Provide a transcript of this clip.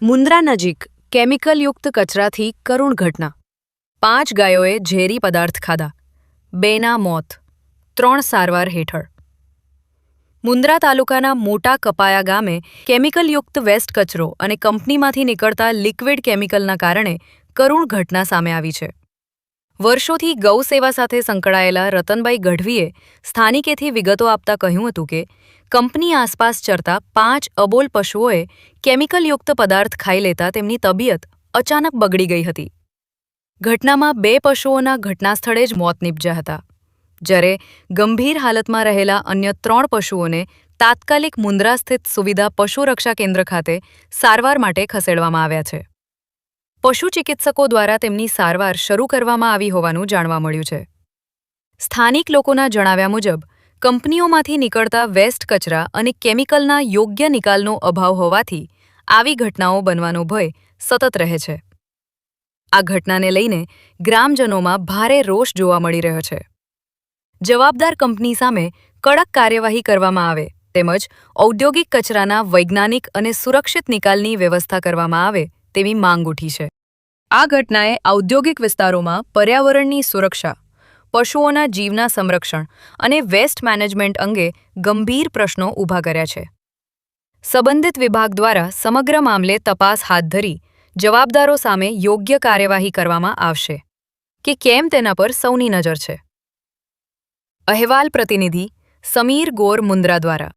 મુન્દ્રા નજીક કેમિકલયુક્ત કચરાથી કરુણ ઘટના. 5 ગાયોએ ઝેરી પદાર્થ ખાધા. 2ના મોત. 3 સારવાર હેઠળ. મુન્દ્રા તાલુકાના મોટા કપાયા ગામે કેમિકલયુક્ત વેસ્ટ કચરો અને કંપનીમાંથી નીકળતા લિક્વિડ કેમિકલના કારણે કરુણ ઘટના સામે આવી છે. વર્ષોથી ગૌ સેવા સાથે સંકળાયેલા રતનભાઈ ગઢવીએ સ્થાનિકેથી વિગતો આપતા કહ્યું હતું કે કંપની આસપાસ ચરતા 5 અબોલ પશુઓએ કેમિકલયુક્ત પદાર્થ ખાઈ લેતા તેમની તબિયત અચાનક બગડી ગઈ હતી. ઘટનામાં 2 પશુઓના ઘટના સ્થળે જ મોત નીપજ્યા હતા, જ્યારે ગંભીર હાલતમાં રહેલા અન્ય 3 પશુઓને તાત્કાલિક મુન્દ્રા સ્થિત સુવિધા પશુ રક્ષા કેન્દ્ર ખાતે સારવાર માટે ખસેડવામાં આવ્યા છે. પશુ ચિકિત્સકો દ્વારા તેમની સારવાર શરૂ કરવામાં આવી હોવાનું જાણવા મળ્યું છે. સ્થાનિક લોકોના જણાવ્યા મુજબ કંપનીઓમાંથી નીકળતા વેસ્ટ કચરા અને કેમિકલના યોગ્ય નિકાલનો અભાવ હોવાથી આવી ઘટનાઓ બનવાનો ભય સતત રહે છે. આ ઘટનાને લઈને ગ્રામજનોમાં ભારે રોષ જોવા મળી રહ્યો છે. જવાબદાર કંપની સામે કડક કાર્યવાહી કરવામાં આવે તેમજ ઔદ્યોગિક કચરાના વૈજ્ઞાનિક અને સુરક્ષિત નિકાલની વ્યવસ્થા કરવામાં આવે તેવી માંગ ઉઠી છે. આ ઘટનાએ ઔદ્યોગિક વિસ્તારોમાં પર્યાવરણની સુરક્ષા, પશુઓના જીવના સંરક્ષણ અને વેસ્ટ મેનેજમેન્ટ અંગે ગંભીર પ્રશ્નો ઊભા કર્યા છે. સંબંધિત વિભાગ દ્વારા સમગ્ર મામલે તપાસ હાથ ધરી જવાબદારો સામે યોગ્ય કાર્યવાહી કરવામાં આવશે કે કેમ તેના પર સૌની નજર છે. અહેવાલ પ્રતિનિધિ સમીર ગોર, મુન્દ્રા દ્વારા.